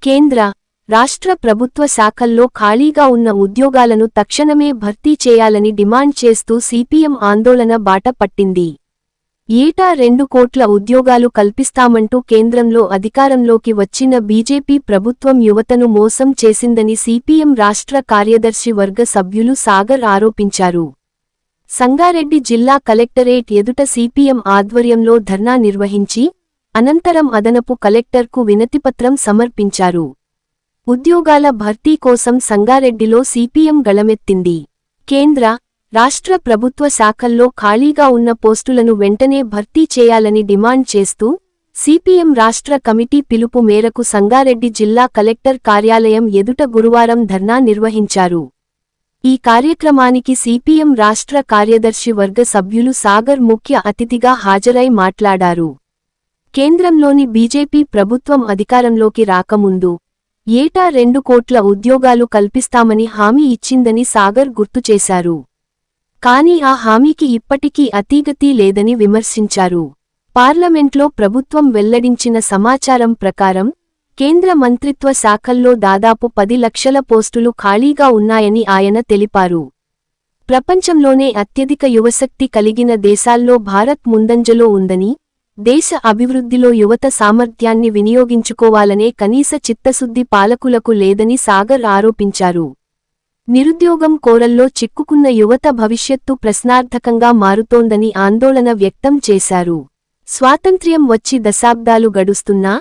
కేంద్ర, రాష్ట్ర ప్రభుత్వ శాఖల్లో ఖాళీగా ఉన్న ఉద్యోగాలను తక్షణమే భర్తీ చేయాలని డిమాండ్ చేస్తూ సిపిఎం ఆందోళన బాట పట్టింది. ఏటా 2 కోట్ల ఉద్యోగాలు కల్పిస్తామంటూ కేంద్రంలో అధికారంలోకి వచ్చిన బీజేపీ ప్రభుత్వం యువతను మోసం చేసిందని సిపిఎం రాష్ట్ర కార్యదర్శి వర్గ సభ్యులు సాగర్ ఆరోపించారు. సంగారెడ్డి జిల్లా కలెక్టరేట్ ఎదుట సిపిఎం ఆధ్వర్యంలో ధర్నా నిర్వహించి, అనంతరం అదనపు కలెక్టర్కు వినతిపత్రం సమర్పించారు. ఉద్యోగాల భర్తీ కోసం సంగారెడ్డిలో సిపిఎం గళమెత్తింది. కేంద్ర, రాష్ట్ర ప్రభుత్వ శాఖల్లో ఖాళీగా ఉన్న పోస్టులను వెంటనే భర్తీ చేయాలని డిమాండ్ చేస్తూ సిపిఎం రాష్ట్ర కమిటీ పిలుపు మేరకు సంగారెడ్డి జిల్లా కలెక్టర్ కార్యాలయం ఎదుట గురువారం ధర్నా నిర్వహించారు. ఈ కార్యక్రమానికి సిపిఎం రాష్ట్ర కార్యదర్శి వర్గ సభ్యులు సాగర్ ముఖ్య అతిథిగా హాజరై మాట్లాడారు. కేంద్రంలోని బీజేపీ ప్రభుత్వం అధికారంలోకి రాకముందు ఏటా 2 కోట్ల ఉద్యోగాలు కల్పిస్తామని హామీ ఇచ్చిందని సాగర్ గుర్తుచేశారు. కానీ ఆ హామీకి ఇప్పటికీ అతీగతీ లేదని విమర్శించారు. పార్లమెంట్లో ప్రభుత్వం వెల్లడించిన సమాచారం ప్రకారం కేంద్ర మంత్రిత్వ శాఖల్లో దాదాపు 10 లక్షల పోస్టులు ఖాళీగా ఉన్నాయని ఆయన తెలిపారు. ప్రపంచంలోనే అత్యధిక యువశక్తి కలిగిన దేశాల్లో భారత్ ముందంజలో ఉందని, దేశ అభివృద్ధిలో యువత సామర్థ్యాన్ని వినియోగించుకోవాలనే కనీస చిత్తశుద్ధి పాలకులకు లేదని సాగర్ ఆరోపించారు. నిరుద్యోగం కోరల్లో చిక్కుకున్న యువత భవిష్యత్తు ప్రశ్నార్థకంగా మారుతోందని ఆందోళన వ్యక్తం చేశారు. స్వాతంత్ర్యం వచ్చి దశాబ్దాలు గడుస్తున్నా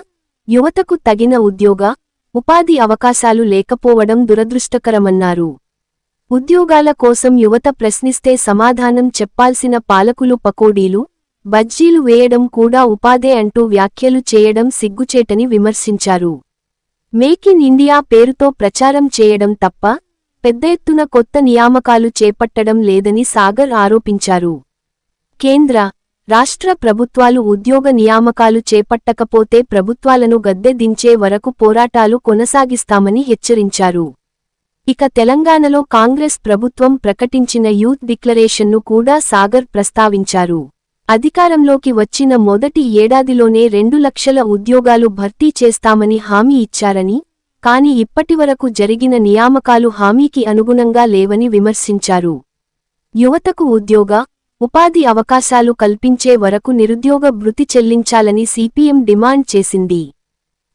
యువతకు తగిన ఉద్యోగ, ఉపాధి అవకాశాలు లేకపోవడం దురదృష్టకరమన్నారు. ఉద్యోగాల కోసం యువత ప్రశ్నిస్తే సమాధానం చెప్పాల్సిన పాలకులు పకోడీలు, బజ్జీలు వేయడం కూడా ఉపాధే అంటూ వ్యాఖ్యలు చేయడం సిగ్గుచేటని విమర్శించారు. మేక్ ఇన్ ఇండియా పేరుతో ప్రచారం చేయడం తప్ప పెద్ద ఎత్తున కొత్త నియామకాలు చేపట్టడం లేదని సాగర్ ఆరోపించారు. కేంద్ర, రాష్ట్ర ప్రభుత్వాలు ఉద్యోగ నియామకాలు చేపట్టకపోతే ప్రభుత్వాలను గద్దె దించే వరకు పోరాటాలు కొనసాగిస్తామని హెచ్చరించారు. ఇక తెలంగాణలో కాంగ్రెస్ ప్రభుత్వం ప్రకటించిన యూత్ డిక్లరేషన్ను కూడా సాగర్ ప్రస్తావించారు. అధికారంలోకి వచ్చిన మొదటి ఏడాదిలోనే 2 లక్షల ఉద్యోగాలు భర్తీ చేస్తామని హామీ ఇచ్చారని, కాని ఇప్పటివరకు జరిగిన నియామకాలు హామీకి అనుగుణంగా లేవని విమర్శించారు. యువతకు ఉద్యోగ, ఉపాధి అవకాశాలు కల్పించే వరకు నిరుద్యోగ భృతి చెల్లించాలని సిపిఎం డిమాండ్ చేసింది.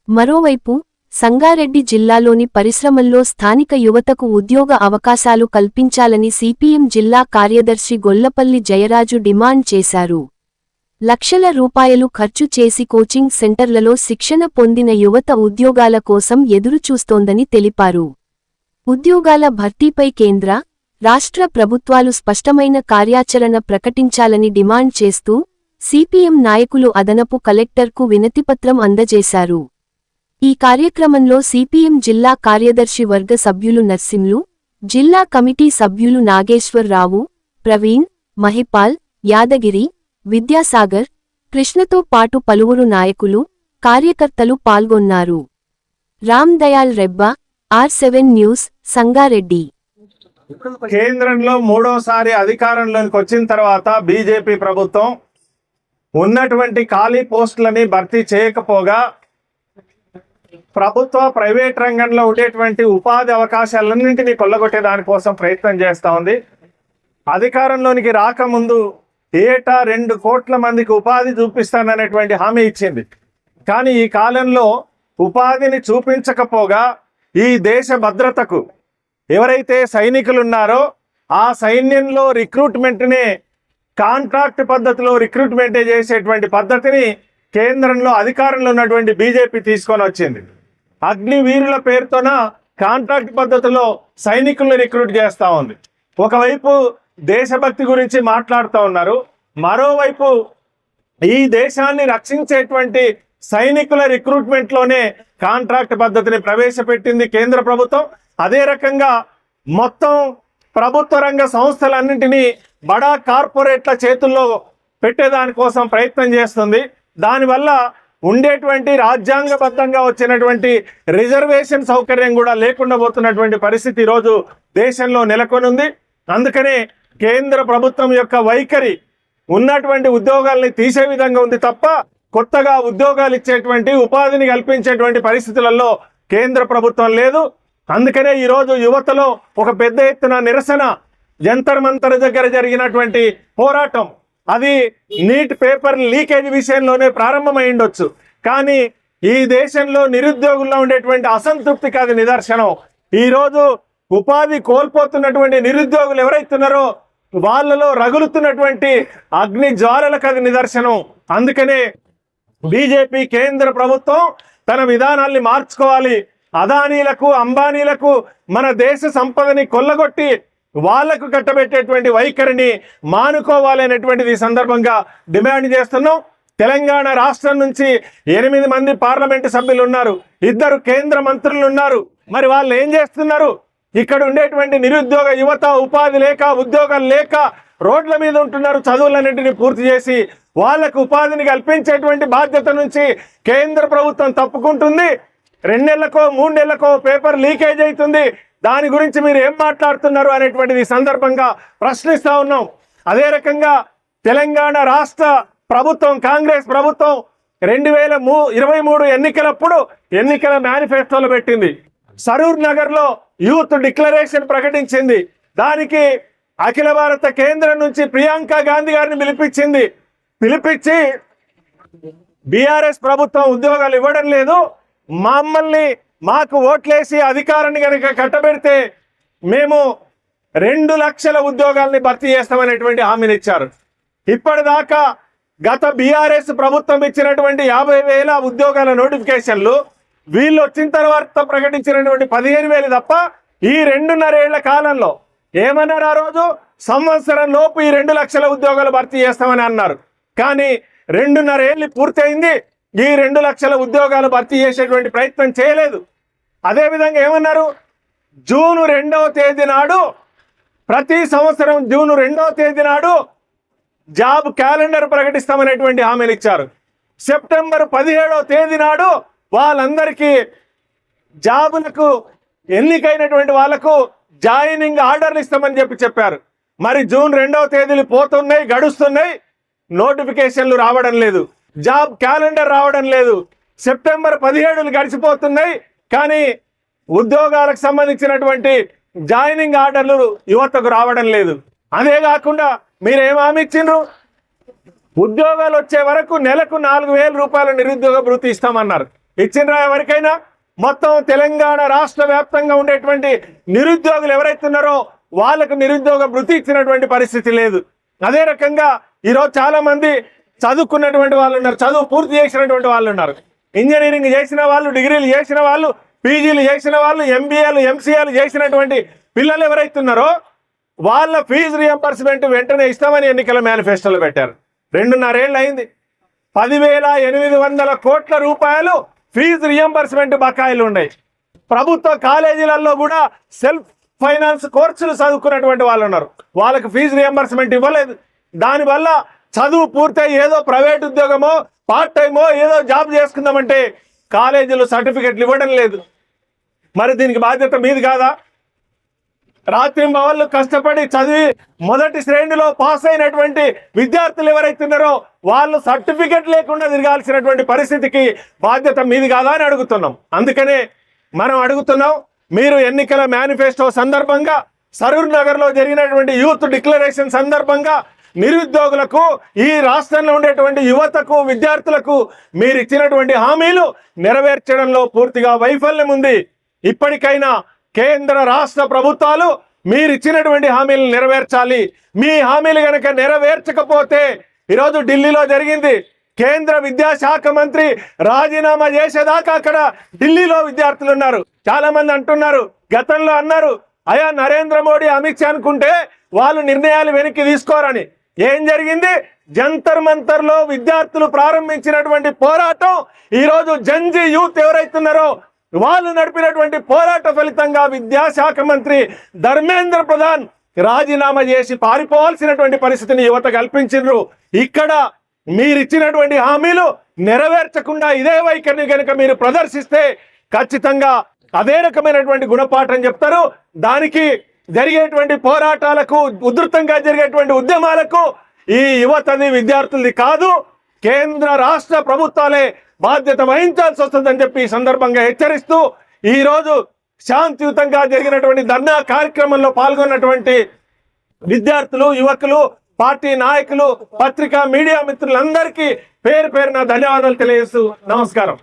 మరోవైపు సంగారెడ్డి జిల్లాలోని పరిశ్రమల్లో స్థానిక యువతకు ఉద్యోగ అవకాశాలు కల్పించాలని సిపిఎం జిల్లా కార్యదర్శి గొల్లపల్లి జయరాజు డిమాండ్ చేశారు. లక్షల రూపాయలు ఖర్చు చేసి కోచింగ్ సెంటర్లలో శిక్షణ పొందిన యువత ఉద్యోగాల కోసం ఎదురుచూస్తోందని తెలిపారు. ఉద్యోగాల భర్తీపై కేంద్ర, రాష్ట్ర ప్రభుత్వాలు స్పష్టమైన కార్యాచరణ ప్రకటించాలని డిమాండ్ చేస్తూ సిపిఎం నాయకులు అదనపు కలెక్టర్కు వినతిపత్రం అందజేశారు. ఈ కార్యక్రమంలో సిపిఎం జిల్లా కార్యదర్శి వర్గ సభ్యులు నర్సింలు, జిల్లా కమిటీ సభ్యులు నాగేశ్వరరావు, ప్రవీణ్, మహిపాల్, యాదగిరి, విద్యాసాగర్, కృష్ణతో పాటు పలువురు నాయకులు, కార్యకర్తలు పాల్గొన్నారు. Ram Dayal Rebba, R7 news, Sangareddy. కేంద్రంలో మూడోసారి అధికారంలోకి వచ్చిన తర్వాత బీజేపీ ప్రభుత్వం ఉన్నటువంటి ఖాళీ పోస్టులని భర్తీ చేయకపోగా ప్రభుత్వ ప్రైవేట్ రంగంలో ఉండేటువంటి ఉపాధి అవకాశాలన్నింటినీ కొల్లగొట్టే దానికోసం ప్రయత్నం చేస్తూ ఉంది. అధికారంలోనికి రాకముందు ఏటా 2 కోట్ల మందికి ఉపాధి చూపిస్తాననేటువంటి హామీ ఇచ్చింది. కానీ ఈ కాలంలో ఉపాధిని చూపించకపోగా ఈ దేశ భద్రతకు ఎవరైతే సైనికులు ఉన్నారో ఆ సైన్యంలో రిక్రూట్మెంట్నే కాంట్రాక్ట్ పద్ధతిలో రిక్రూట్మెంట్ చేసేటువంటి పద్ధతిని కేంద్రంలో అధికారంలో ఉన్నటువంటి బీజేపీ తీసుకొని వచ్చింది. అగ్నివీరుల పేరుతోన కాంట్రాక్ట్ పద్ధతిలో సైనికుల్ని రిక్రూట్ చేస్తూ ఉంది. ఒకవైపు దేశభక్తి గురించి మాట్లాడుతూ ఉన్నారు, మరోవైపు ఈ దేశాన్ని రక్షించేటువంటి సైనికుల రిక్రూట్మెంట్లోనే కాంట్రాక్ట్ పద్ధతిని ప్రవేశపెట్టింది కేంద్ర ప్రభుత్వం. అదే రకంగా మొత్తం ప్రభుత్వ రంగ సంస్థలన్నింటినీ బడా కార్పొరేట్ల చేతుల్లో పెట్టేదానికోసం ప్రయత్నం చేస్తుంది. దానివల్ల ఉండేటువంటి రాజ్యాంగబద్ధంగా వచ్చినటువంటి రిజర్వేషన్ సౌకర్యం కూడా లేకుండా పోతున్నటువంటి పరిస్థితి ఈరోజు దేశంలో నెలకొని ఉంది. అందుకనే కేంద్ర ప్రభుత్వం యొక్క వైఖరి ఉన్నటువంటి ఉద్యోగాల్ని తీసే విధంగా ఉంది తప్ప కొత్తగా ఉద్యోగాలు ఇచ్చేటువంటి ఉపాధిని కల్పించేటువంటి పరిస్థితులలో కేంద్ర ప్రభుత్వం లేదు. అందుకనే ఈరోజు యువతలో ఒక పెద్ద ఎత్తున నిరసన, జంతర్ మంతర్ దగ్గర జరిగినటువంటి పోరాటం అది నీట్ పేపర్ లీకేజ్ విషయంలోనే ప్రారంభమై ఉండొచ్చు, కానీ ఈ దేశంలో నిరుద్యోగుల్లో ఉండేటువంటి అసంతృప్తికి అది నిదర్శనం. ఈరోజు ఉపాధి కోల్పోతున్నటువంటి నిరుద్యోగులు ఎవరైతున్నారో వాళ్ళలో రగులుతున్నటువంటి అగ్ని జ్వాలలకు అది నిదర్శనం. అందుకనే బీజేపీ కేంద్ర ప్రభుత్వం తన విధానాల్ని మార్చుకోవాలి. అదానీలకు, అంబానీలకు మన దేశ సంపదని కొల్లగొట్టి వాళ్లకు కట్టబెట్టేటువంటి వైఖరిని మానుకోవాలి అనేటువంటిది ఈ సందర్భంగా డిమాండ్ చేస్తున్నాం. తెలంగాణ రాష్ట్రం నుంచి 8 మంది పార్లమెంటు సభ్యులు ఉన్నారు, 2 కేంద్ర మంత్రులు ఉన్నారు. మరి వాళ్ళు ఏం చేస్తున్నారు? ఇక్కడ ఉండేటువంటి నిరుద్యోగ యువత ఉపాధి లేక, ఉద్యోగాలు లేక రోడ్ల మీద ఉంటున్నారు. చదువులన్నింటినీ పూర్తి చేసి వాళ్ళకు ఉపాధిని కల్పించేటువంటి బాధ్యత నుంచి కేంద్ర ప్రభుత్వం తప్పుకుంటుంది. 2 నెలలకో 3 నెలలకో పేపర్ లీకేజ్ అవుతుంది. దాని గురించి మీరు ఏం మాట్లాడుతున్నారు అనేటువంటిది సందర్భంగా ప్రశ్నిస్తా ఉన్నాం. అదే రకంగా తెలంగాణ రాష్ట్ర ప్రభుత్వం, కాంగ్రెస్ ప్రభుత్వం 2023 ఎన్నికలప్పుడు ఎన్నికల మేనిఫెస్టోలో పెట్టింది. సరూర్ నగర్ లో యూత్ డిక్లరేషన్ ప్రకటించింది. దానికి అఖిల భారత కేంద్రం నుంచి ప్రియాంక గాంధీ గారిని పిలిపించి బీఆర్ఎస్ ప్రభుత్వం ఉద్యోగాలు ఇవ్వడం లేదు, మాకు ఓట్లేసి అధికారాన్ని కనుక కట్టబెడితే మేము 2 లక్షల ఉద్యోగాల్ని భర్తీ చేస్తామనేటువంటి హామీని ఇచ్చారు. ఇప్పటిదాకా గత బీఆర్ఎస్ ప్రభుత్వం ఇచ్చినటువంటి 50,000 ఉద్యోగాల నోటిఫికేషన్లు వీళ్ళు వచ్చిన తర్వాత ప్రకటించినటువంటి 15,000 తప్ప ఈ 2.5 ఏళ్ల కాలంలో ఏమన్నారు? ఆ రోజు సంవత్సరం లోపు ఈ 2 లక్షల ఉద్యోగాలు భర్తీ చేస్తామని అన్నారు. కానీ 2.5 ఏళ్ళు పూర్తయింది, ఈ 2 లక్షల ఉద్యోగాలు భర్తీ చేసేటువంటి ప్రయత్నం చేయలేదు. అదేవిధంగా ఏమన్నారు? జూన్ 2వ తేదీ నాడు, ప్రతి సంవత్సరం జూన్ 2వ తేదీ నాడు జాబ్ క్యాలెండర్ ప్రకటిస్తామనేటువంటి హామీలు ఇచ్చారు. సెప్టెంబర్ 17వ తేదీ నాడు వాళ్ళందరికీ జాబులకు ఎన్నికైనటువంటి వాళ్లకు జాయినింగ్ ఆర్డర్లు ఇస్తామని చెప్పారు. మరి జూన్ 2వ తేదీలు పోతున్నాయి, గడుస్తున్నాయి, నోటిఫికేషన్లు రావడం లేదు, జాబ్ క్యాలెండర్ రావడం లేదు. సెప్టెంబర్ 17 గడిచిపోతున్నాయి, కానీ ఉద్యోగాలకు సంబంధించినటువంటి జాయినింగ్ ఆర్డర్లు యువతకు రావడం లేదు. అదే కాకుండా మీరేం హామీ ఇచ్చిండ్రు? ఉద్యోగాలు వచ్చే వరకు నెలకు 4,000 రూపాయల నిరుద్యోగ భృతి ఇస్తామన్నారు. ఇచ్చిండ్రా ఎవరికైనా? మొత్తం తెలంగాణ రాష్ట్ర వ్యాప్తంగా ఉండేటువంటి నిరుద్యోగులు ఎవరైతున్నారో వాళ్ళకు నిరుద్యోగ భృతి ఇచ్చినటువంటి పరిస్థితి లేదు. అదే రకంగా ఈరోజు చాలా మంది చదువుకున్నటువంటి వాళ్ళు ఉన్నారు, చదువు పూర్తి చేసినటువంటి వాళ్ళు ఉన్నారు, ఇంజనీరింగ్ చేసిన వాళ్ళు, డిగ్రీలు చేసిన వాళ్ళు, పీజీలు చేసిన వాళ్ళు, ఎంబీఏలు, ఎంసీఏలు చేసినటువంటి పిల్లలు ఎవరైతున్నారో వాళ్ళ ఫీజు రియంబర్స్మెంట్ వెంటనే ఇస్తామని ఎన్నికల మేనిఫెస్టోలో పెట్టారు. 2.5 ఏళ్ళు అయింది. 10,800 కోట్ల రూపాయలు ఫీజు రియంబర్స్మెంట్ బకాయిలు ఉన్నాయి. ప్రభుత్వ కాలేజీలలో కూడా సెల్ఫ్ ఫైనాన్స్ కోర్సులు చదువుకున్నటువంటి వాళ్ళు ఉన్నారు, వాళ్ళకి ఫీజు రియంబర్స్మెంట్ ఇవ్వలేదు. దానివల్ల చదువు పూర్తయి ఏదో ప్రైవేట్ ఉద్యోగమో పార్ట్ టైమో ఏదో జాబ్ చేసుకుందామంటే కాలేజీలు సర్టిఫికెట్లు ఇవ్వడం లేదు. మరి దీనికి బాధ్యత మీది కాదా? రాత్రింబవళ్ళు కష్టపడి చదివి మొదటి శ్రేణిలో పాస్ అయినటువంటి విద్యార్థులు ఎవరైతున్నారో వాళ్ళు సర్టిఫికెట్ లేకుండా తిరగాల్సినటువంటి పరిస్థితికి బాధ్యత మీది కాదా అని అడుగుతున్నాం. అందుకనే మనం అడుగుతున్నాం, మీరు ఎన్నికల మేనిఫెస్టో సందర్భంగా, సరూర్ నగర్లో జరిగినటువంటి యూత్ డిక్లరేషన్ సందర్భంగా నిరుద్యోగులకు, ఈ రాష్ట్రంలో ఉండేటువంటి యువతకు, విద్యార్థులకు మీరు ఇచ్చినటువంటి హామీలు నెరవేర్చడంలో పూర్తిగా వైఫల్యం ఉంది. ఇప్పటికైనా కేంద్ర రాష్ట్ర ప్రభుత్వాలు మీరు ఇచ్చినటువంటి హామీలను నెరవేర్చాలి. మీ హామీలు కనుక నెరవేర్చకపోతే, ఈరోజు ఢిల్లీలో జరిగింది, కేంద్ర విద్యాశాఖ మంత్రి రాజీనామా చేసేదాకా అక్కడ ఢిల్లీలో విద్యార్థులు ఉన్నారు. చాలా మంది అంటున్నారు, గతంలో అన్నారు అయ్యా నరేంద్ర మోడీ, అమిత్ షా అనుకుంటే వాళ్ళు నిర్ణయాలు వెనక్కి తీసుకోరని. ఏం జరిగింది? జంతర్ మంతర్ లో విద్యార్థులు ప్రారంభించినటువంటి పోరాటం ఈరోజు జంజీ యూత్ ఎవరైతున్నారో వాళ్ళు నడిపినటువంటి పోరాట ఫలితంగా విద్యాశాఖ మంత్రి ధర్మేంద్ర ప్రధాన్ రాజీనామా చేసి పారిపోవాల్సినటువంటి పరిస్థితిని యువత కల్పించారు. ఇక్కడ మీరిచ్చినటువంటి హామీలు నెరవేర్చకుండా ఇదే వైఖరిని కనుక మీరు ప్రదర్శిస్తే ఖచ్చితంగా అదే రకమైనటువంటి గుణపాఠం చెప్తారు. దానికి జరిగేటువంటి పోరాటాలకు, ఉధృతంగా జరిగేటువంటి ఉద్యమాలకు ఈ యువతది, విద్యార్థులది కాదు, కేంద్ర రాష్ట్ర ప్రభుత్వాలే బాధ్యత వహించాల్సి వస్తుందని చెప్పి ఈ సందర్భంగా హెచ్చరిస్తూ ఈ రోజు శాంతియుతంగా జరిగినటువంటి ధర్నా కార్యక్రమంలో పాల్గొన్నటువంటి విద్యార్థులు, యువకులు, పార్టీ నాయకులు, పత్రికా మీడియా మిత్రులందరికీ పేరు పేరున ధన్యవాదాలు తెలియజేస్తూ నమస్కారం.